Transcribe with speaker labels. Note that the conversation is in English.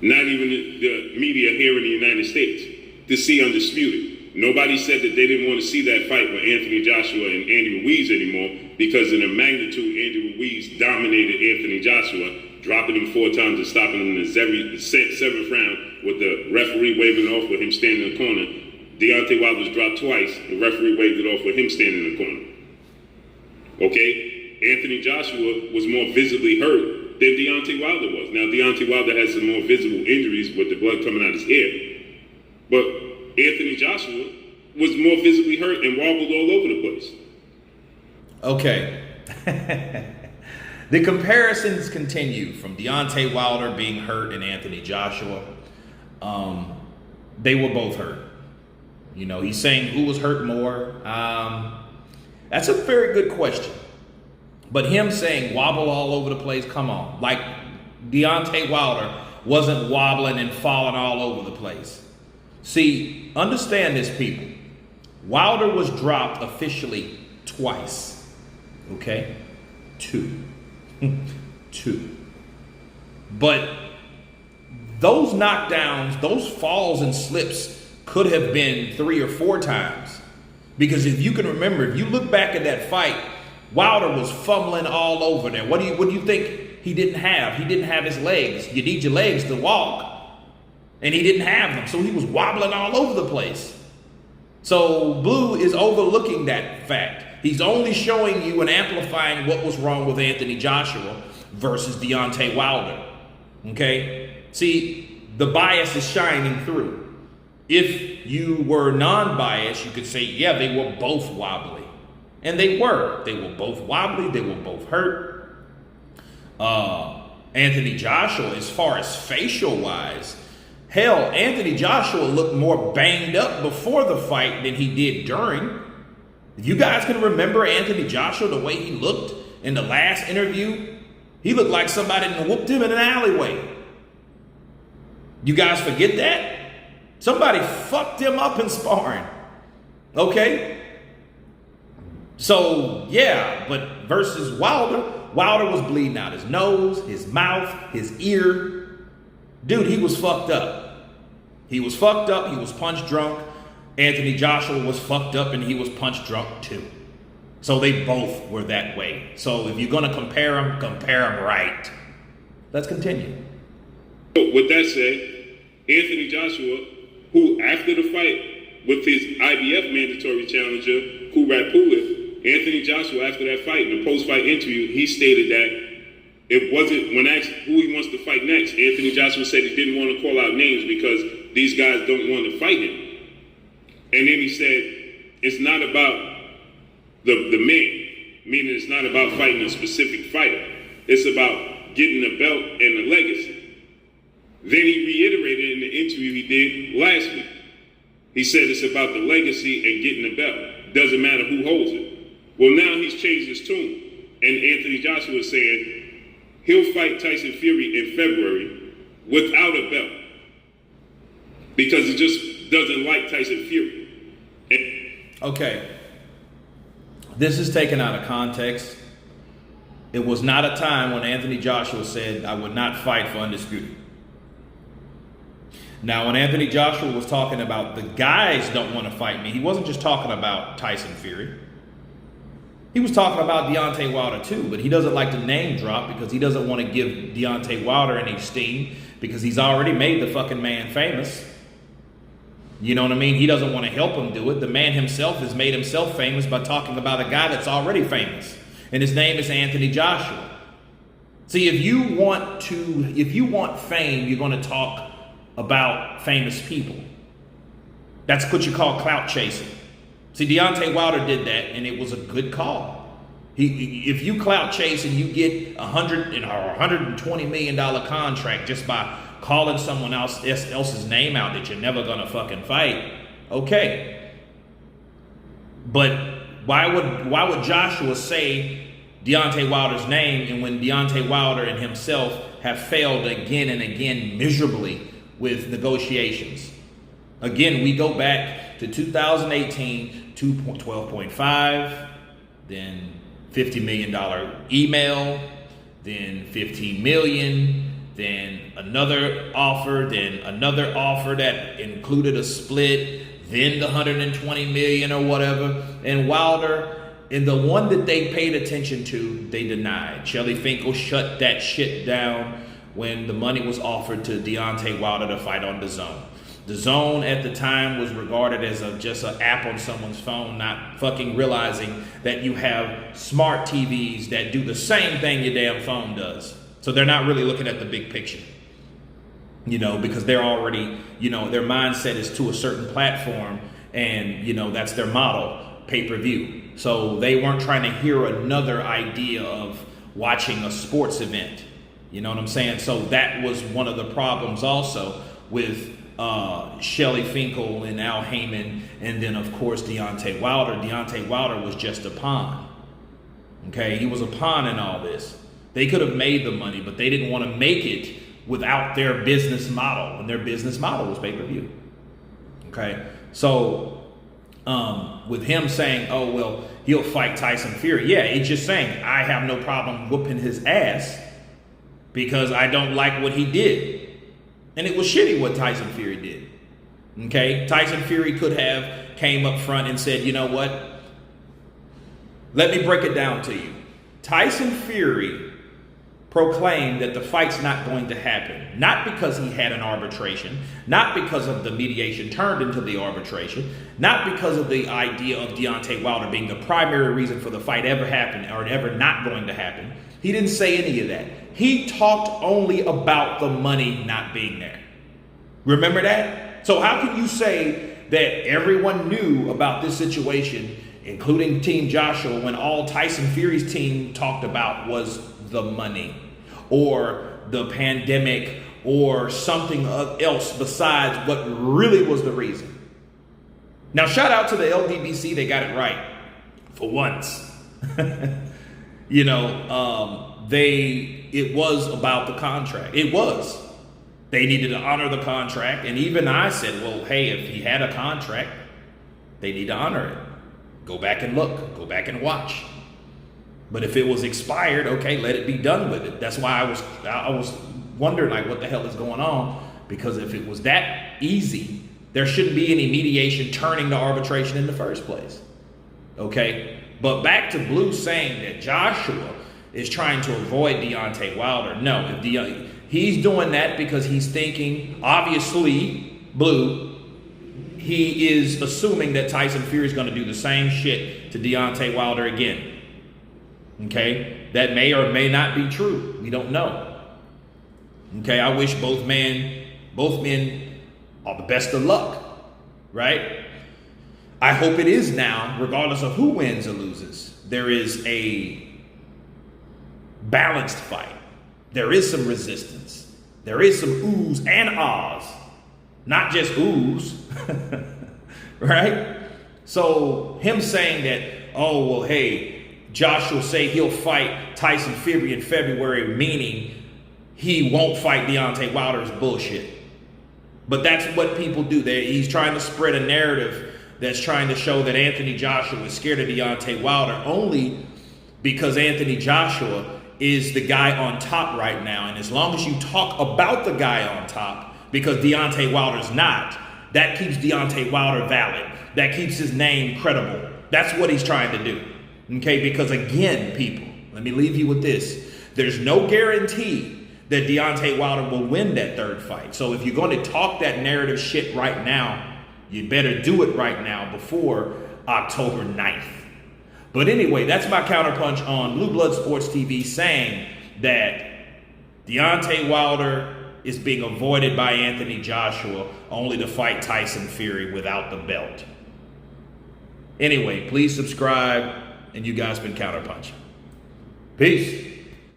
Speaker 1: not even the media here in the United States, to see Undisputed. Nobody said that they didn't want to see that fight with Anthony Joshua and Andy Ruiz anymore because in the magnitude, Andy Ruiz dominated Anthony Joshua, dropping him 4 times and stopping him in the 7th round with the referee waving off with him standing in the corner. Deontay Wilder was dropped twice. The referee waved it off with him standing in the corner. Okay? Anthony Joshua was more visibly hurt than Deontay Wilder was. Now, Deontay Wilder has some more visible injuries with the blood coming out his ear. But Anthony Joshua was more visibly hurt and wobbled all over the place.
Speaker 2: Okay. The comparisons continue from Deontay Wilder being hurt and Anthony Joshua. They were both hurt. You know, he's saying who was hurt more. That's a very good question. But him saying wobble all over the place, come on. Like Deontay Wilder wasn't wobbling and falling all over the place. See, understand this, people. Wilder was dropped officially twice. Okay? 2. 2. But those knockdowns, those falls and slips could have been 3 or 4 times. Because if you can remember, if you look back at that fight, Wilder was fumbling all over there. What do you think he didn't have? He didn't have his legs. You need your legs to walk. And he didn't have them. So he was wobbling all over the place. So Blue is overlooking that fact. He's only showing you and amplifying what was wrong with Anthony Joshua versus Deontay Wilder. Okay? See, the bias is shining through. If you were non-biased, you could say, yeah, they were both wobbly. And they were. They were both wobbly. They were both hurt. Anthony Joshua, as far as facial-wise, hell, Anthony Joshua looked more banged up before the fight than he did during. If you guys can remember Anthony Joshua, the way he looked in the last interview, he looked like somebody whooped him in an alleyway. You guys forget that? Somebody fucked him up in sparring. Okay? So, yeah, but versus Wilder was bleeding out his nose, his mouth, his ear. Dude, he was fucked up. He was fucked up. He was punch drunk. Anthony Joshua was fucked up and he was punch drunk too. So they both were that way. So if you're going to compare them right. Let's continue.
Speaker 1: With that said, Anthony Joshua, who after the fight with his IBF mandatory challenger, Kubrat Pulev, Anthony Joshua, after that fight, in the post-fight interview, he stated that it wasn't, when asked who he wants to fight next, Anthony Joshua said he didn't want to call out names because these guys don't want to fight him. And then he said, it's not about the men, meaning it's not about fighting a specific fighter. It's about getting a belt and a legacy. Then he reiterated in the interview he did last week. He said it's about the legacy and getting the belt. Doesn't matter who holds it. Well, now he's changed his tune. And Anthony Joshua is saying he'll fight Tyson Fury in February without a belt because he just doesn't like Tyson Fury.
Speaker 2: Okay. This is taken out of context. It was not a time when Anthony Joshua said, I would not fight for Undisputed. Now, when Anthony Joshua was talking about the guys don't want to fight me, he wasn't just talking about Tyson Fury. He was talking about Deontay Wilder too, but he doesn't like to name drop because he doesn't want to give Deontay Wilder any steam because he's already made the fucking man famous. You know what I mean? He doesn't want to help him do it. The man himself has made himself famous by talking about a guy that's already famous. And his name is Anthony Joshua. See, if you want fame, you're going to talk about famous people. That's what you call clout chasing. See, Deontay Wilder did that, and it was a good call. If you clout chase and you get $120 million contract just by calling someone else's name out that you're never gonna fucking fight, okay. But why would Joshua say Deontay Wilder's name and when Deontay Wilder and himself have failed again and again miserably with negotiations? Again, we go back to 2018, 12.5, then $50 million email, then $15 million, then another offer that included a split, then the 120 million or whatever. And Wilder, and the one that they paid attention to, they denied. Shelly Finkel shut that shit down when the money was offered to Deontay Wilder to fight on DAZN. DAZN at the time was regarded as just an app on someone's phone, not fucking realizing that you have smart TVs that do the same thing your damn phone does. So they're not really looking at the big picture, because they're already, their mindset is to a certain platform, and, that's their model, pay-per-view. So they weren't trying to hear another idea of watching a sports event. You know what I'm saying? So that was one of the problems also with Shelly Finkel and Al Heyman, and then of course Deontay Wilder. Deontay Wilder was just a pawn. Okay, he was a pawn in all this. They could have made the money, but they didn't want to make it without their business model, and their business model was pay-per-view. Okay, so with him saying, oh well, he'll fight Tyson Fury. Yeah, it's just saying I have no problem whooping his ass because I don't like what he did. And it was shitty what Tyson Fury did. Okay? Tyson Fury could have came up front and said, you know what? Let me break it down to you. Tyson Fury proclaimed that the fight's not going to happen. Not because he had an arbitration. Not because of the mediation turned into the arbitration. Not because of the idea of Deontay Wilder being the primary reason for the fight ever happening or ever not going to happen. He didn't say any of that. He talked only about the money not being there. Remember that? So how can you say that everyone knew about this situation, including Team Joshua, when all Tyson Fury's team talked about was the money or the pandemic or something else besides what really was the reason? Now, shout out to the LDBC. They got it right for once. It was about the contract. It was. They needed to honor the contract. And even I said, well, hey, if he had a contract, they need to honor it. Go back and look. Go back and watch. But if it was expired, okay, let it be done with it. That's why I was wondering, like, what the hell is going on? Because if it was that easy, there shouldn't be any mediation turning to arbitration in the first place. Okay? But back to Blue saying that Joshua is trying to avoid Deontay Wilder. No, he's doing that because he's thinking, obviously, Blue, he is assuming that Tyson Fury is going to do the same shit to Deontay Wilder again. Okay? That may or may not be true. We don't know. Okay? I wish both men all the best of luck. Right? I hope it is now, regardless of who wins or loses. There is a balanced fight. There is some resistance. There is some oohs and ahs. Not just oohs. Right? So him saying that, oh, well, hey, Joshua say he'll fight Tyson Fury in February, meaning he won't fight Deontay Wilder, is bullshit. But that's what people do. He's trying to spread a narrative that's trying to show that Anthony Joshua is scared of Deontay Wilder only because Anthony Joshua is the guy on top right now. And as long as you talk about the guy on top, because Deontay Wilder's not, that keeps Deontay Wilder valid. That keeps his name credible. That's what he's trying to do. Okay, because again, people, let me leave you with this. There's no guarantee that Deontay Wilder will win that third fight. So if you're going to talk that narrative shit right now, you better do it right now before October 9th. But anyway, that's my counterpunch on Blue Blood Sports TV saying that Deontay Wilder is being avoided by Anthony Joshua only to fight Tyson Fury without the belt. Anyway, please subscribe, and you guys been counterpunching. Peace.